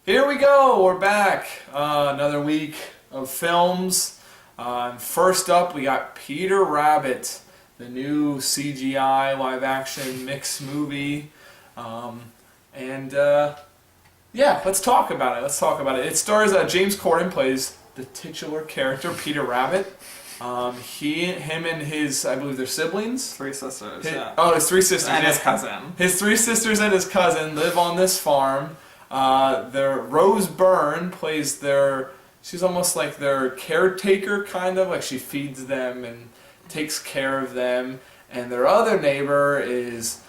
Here we go, we're back. Another week of films. First up, we got Peter Rabbit, the new CGI live-action mix movie. Yeah, let's talk about it. It stars James Corden plays the titular character, Peter Rabbit. Him and his, I believe they're siblings? Three sisters, his three sisters. And his cousin. His three sisters and his cousin live on this farm. Rose Byrne plays she's almost like their caretaker, kind of, like she feeds them and takes care of them. And their other neighbor is,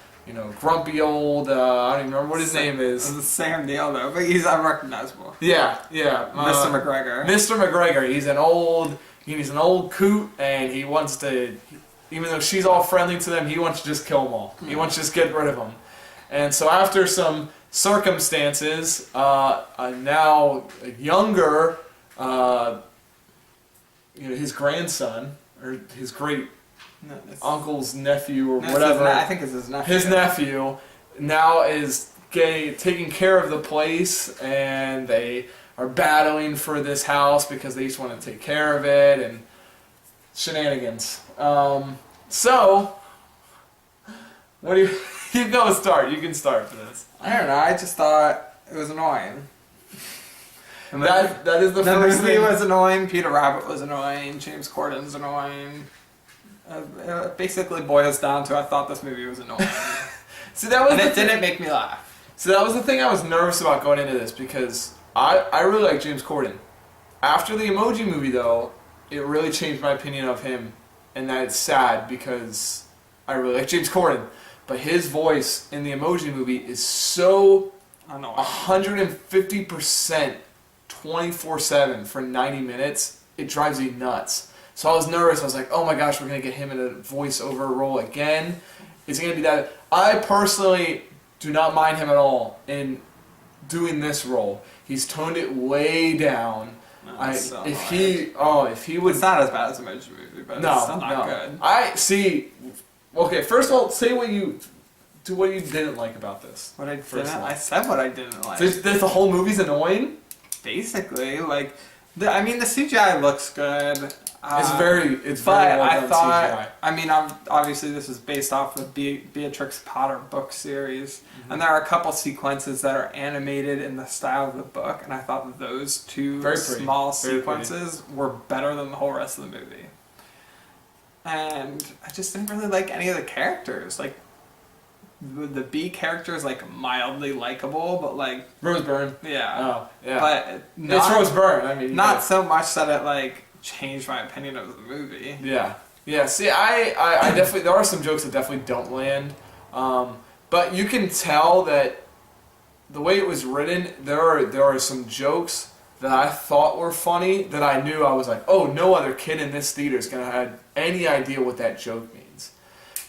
grumpy old, I don't even remember what his name is. It's Sam Neill, though, but he's unrecognizable. Yeah. Mr. McGregor. Mr. McGregor, he's an old coot, and he wants to, even though she's all friendly to them, he wants to just kill them all. He wants to just get rid of them. And so after some circumstances, now a younger, his grandson, or his great uncle's nephew, or whatever. I think it's his nephew. His nephew now is taking care of the place, and they are battling for this house because they each want to take care of it, and shenanigans. So, what do you... You can start for this. I don't know, I just thought it was annoying. That is the first thing. The movie was annoying, Peter Rabbit was annoying, James Corden's annoying. It basically boils down to I thought this movie was annoying. It didn't make me laugh. So that was the thing I was nervous about going into this, because I really like James Corden. After the Emoji Movie, though, it really changed my opinion of him, and that it's sad because I really like James Corden. But his voice in the Emoji Movie is so 150% 24/7 for 90 minutes, it drives me nuts. So I was nervous. I was like, oh my gosh, we're going to get him in a voiceover role again. Is it going to be that? I personally do not mind him at all in doing this role. He's toned it way down. If he would... It's not as bad as the Emoji Movie, but it's still not good. Okay, first of all, say what you didn't like about this. I said what I didn't like. The whole movie's annoying? Basically, the CGI looks good. It's very well done CGI. Obviously this is based off the Beatrix Potter book series, and there are a couple sequences that are animated in the style of the book, and I thought that those two small sequences were better than the whole rest of the movie. And I just didn't really like any of the characters. The B character is mildly likable, but Rose Byrne. Yeah. Oh, yeah. But it's Rose Byrne. Not so much that it changed my opinion of the movie. Yeah. Yeah. See, I definitely, there are some jokes that definitely don't land. But you can tell that the way it was written, there are some jokes that I thought were funny that I knew I was like, oh, no other kid in this theater is going to have any idea what that joke means.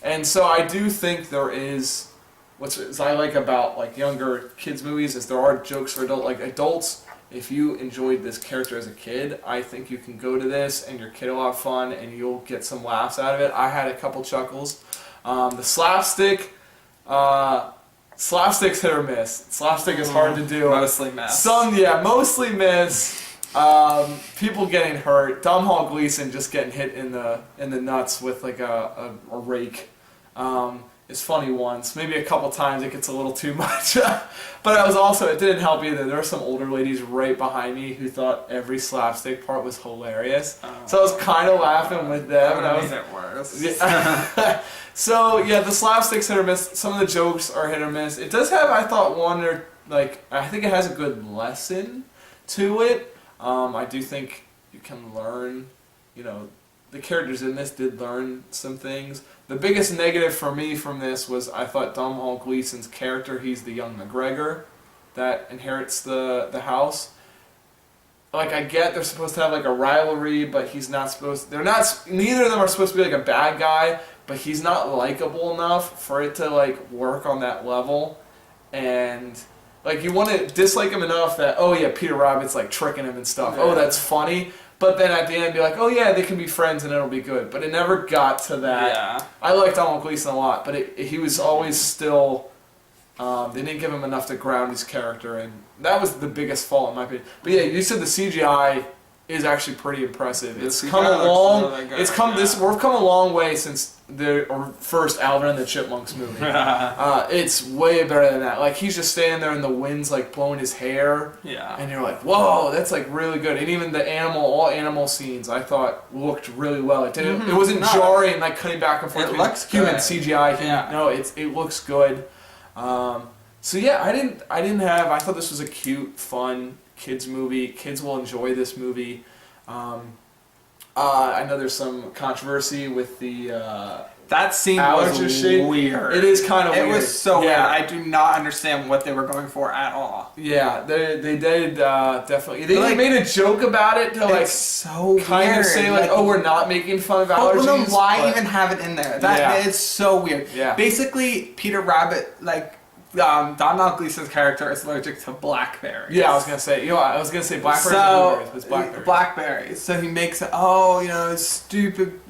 And so I do think there is, what I like about younger kids' movies is there are jokes for adults. If you enjoyed this character as a kid, I think you can go to this and your kid will have fun and you'll get some laughs out of it. I had a couple chuckles. The slapstick's hit or miss. Slapstick is hard to do. Mostly miss. Mostly miss. People getting hurt. Domhnall Gleeson just getting hit in the nuts with a rake. It's funny once. Maybe a couple times it gets a little too much. But it didn't help either. There were some older ladies right behind me who thought every slapstick part was hilarious. So I was kind of laughing with them. That would make it worse. Yeah. So, yeah, the slapstick's hit or miss. Some of the jokes are hit or miss. It does have, I thought, I think it has a good lesson to it. I do think you can learn, the characters in this did learn some things. The biggest negative for me from this was I thought Domhnall Gleeson's character, he's the young McGregor that inherits the house. I get they're supposed to have a rivalry, but he's not supposed... Neither of them are supposed to be a bad guy, but he's not likable enough for it to work on that level. And you want to dislike him enough that, oh yeah, Peter Rabbit's tricking him and stuff. Yeah. Oh, that's funny. But then at the end be oh yeah, they can be friends and it'll be good. But it never got to that. Yeah. I liked Domhnall Gleeson a lot, but he was always still They didn't give him enough to ground his character, and that was the biggest fault in my opinion. But yeah, you said the CGI is actually pretty impressive. It's come along. Really good, we've come a long way since the first Alvin and the Chipmunks movie. It's way better than that. Like, he's just standing there and the wind's like blowing his hair. Yeah. And you're like, whoa, that's like really good. And even the all animal scenes I thought looked really well. It didn't. It wasn't jarring, like cutting back and forth. It looks human good. CGI. Yeah. No, it looks good. So yeah, I thought this was a cute, fun kids movie. Kids will enjoy this movie. I know there's some controversy with the that scene was weird. It is kind of weird. It was so weird. I do not understand what they were going for at all. Yeah, they did definitely. They made a joke about it to like so kind of say like, oh, we're not making fun of allergies. Well, then why even have it in there? That is so weird. Yeah. Basically, Peter Rabbit Domhnall Gleeson's character is allergic to blackberries. Yeah, I was gonna say. I was gonna say blackberries and blueberries, but it's blackberries. Blackberries. So he makes it. Stupid.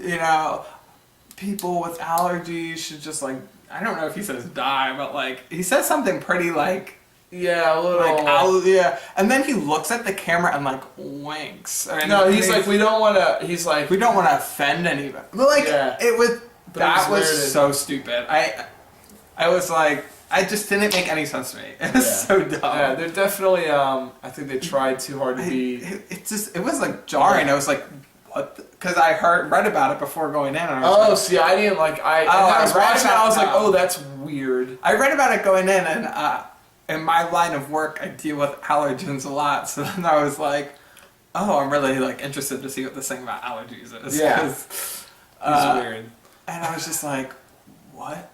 People with allergies should just like. I don't know if he says die, but like he says something pretty like. Yeah, a little. And then he looks at the camera and like winks. He's like, we don't want to. He's like, we don't want to offend anybody. But like, it was. That was so stupid. I was like. I just didn't make any sense to me. It was so dumb. Yeah, they're definitely. I think they tried too hard to be. It was like jarring. I was like, what? Because I read about it before going in. And I was I didn't like. I was watching it. I was like, oh, that's weird. I read about it going in, and in my line of work, I deal with allergens a lot. So then I was like, oh, I'm really like interested to see what this thing about allergies is. Yeah, it's weird. And I was just like, what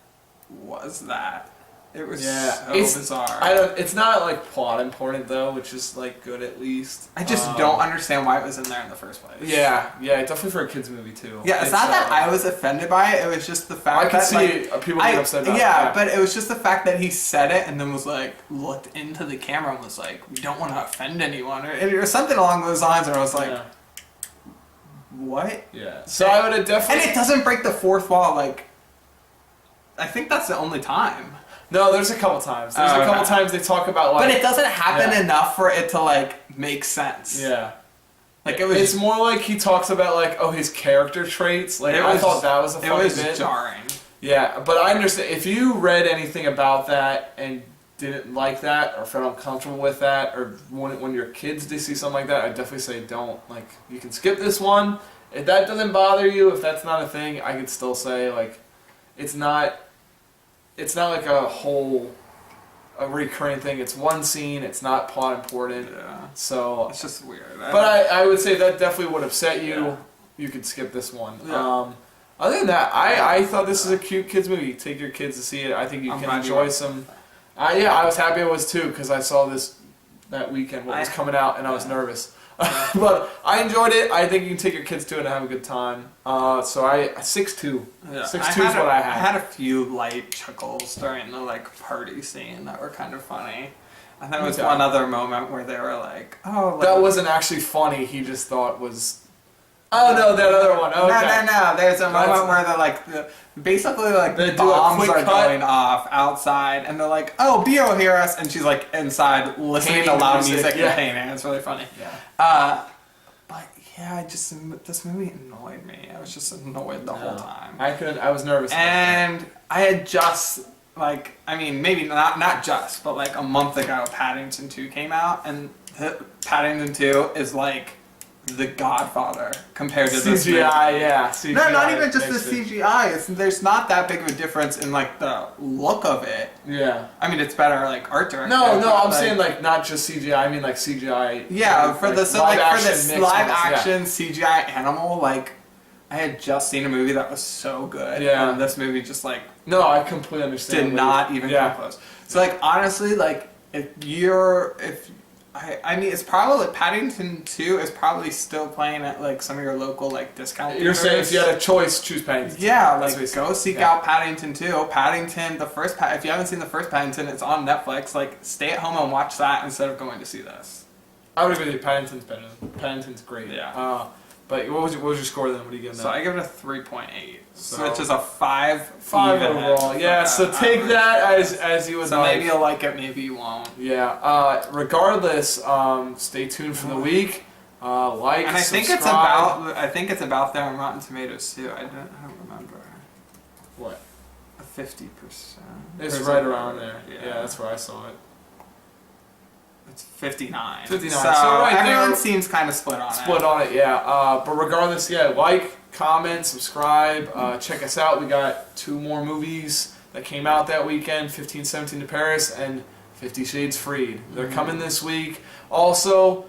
was that? It was so bizarre. It's not like plot important though, which is like good at least. I just don't understand why it was in there in the first place. Yeah, definitely for a kids movie too. Yeah, it's not that I was offended by it. It was just the fact that I can see people being upset about it. Yeah, but it was just the fact that he said it and then was like looked into the camera and was like, "We don't want to offend anyone," or something along those lines. And I was like, "What?" Yeah. So I would have definitely. And it doesn't break the fourth wall. Like, I think that's the only time. No, there's a couple times. There's a couple times they talk about like. But it doesn't happen enough for it to like make sense. Yeah. Like it was. It's more like he talks about like his character traits. Like I thought that was a funny bit. It was jarring. Yeah, but I understand if you read anything about that and didn't like that or felt uncomfortable with that, or when your kids do see something like that, I'd definitely say don't. Like, you can skip this one. If that doesn't bother you, if that's not a thing, I could still say like it's not like a recurring thing. It's one scene. It's not plot important. Yeah. So it's just weird. But I would say that definitely would upset you. Yeah. You could skip this one. Yeah. Other than that, I thought this is a cute kids movie. Take your kids to see it. I think you can enjoy some. I was happy I was too because I saw this that weekend what was coming out and I was nervous. But I enjoyed it. I think you can take your kids to it and have a good time. So 6-2. Yeah. 6-2 is what I had. I had a few light chuckles during the like party scene that were kind of funny. And there was one other moment where they were like, "Oh, that wasn't actually funny." He just thought was. Oh no, that other one. Okay. No. There's a moment where they're like, basically like the bombs are going off outside, and they're like, "Oh, Bea will hear us," and she's like inside listening to loud music and painting. It's really funny. Yeah. But yeah, this movie annoyed me. I was just annoyed the whole time. I was nervous. And I had just maybe not just, but like a month ago, Paddington 2 came out, and Paddington 2 is like The Godfather compared to this movie. CGI. No, not even just the CGI. There's not that big of a difference in like the look of it. Yeah. I mean, it's better like art direction. No, I'm saying like not just CGI. I mean like CGI. Yeah, for this live action CGI animal, like I had just seen a movie that was so good. Yeah. And this movie just like. No, I completely understand. Did not even come close. So like honestly, like I mean, it's probably Paddington 2 is probably still playing at like some of your local like discount. You're saying if you had a choice, choose Paddington. Yeah, like go seek out Paddington 2. Paddington, if you haven't seen the first Paddington, it's on Netflix. Like, stay at home and watch that instead of going to see this. I would agree with you. Paddington's better. Paddington's great. Yeah. But what was your score then? What are you giving So that? I give it a 3.8, which is a 5. 5 overall. Yeah, so take that as you would so like. So maybe you'll like it, maybe you won't. Yeah. Regardless, stay tuned for the week. Like, and I subscribe. think it's about there on Rotten Tomatoes too. I don't remember. What? 50%. It's right around there. Yeah, that's where I saw it. It's 59. 59. So right everyone there, seems kind of split on it. Split on it, yeah. But regardless, yeah, like, comment, subscribe, check us out. We got 2 more movies that came out that weekend, 1517 to Paris and 50 Shades Freed. They're coming this week. Also,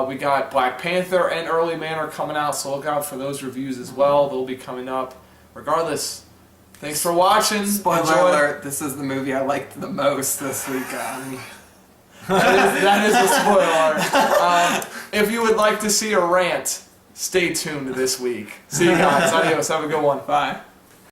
we got Black Panther and Early Man are coming out, so look out for those reviews as well. They'll be coming up. Regardless, thanks for watching. Spoiler alert, this is the movie I liked the most this weekend. that is a spoiler. If you would like to see a rant, stay tuned this week. See you guys. Adios. Have a good one. Bye.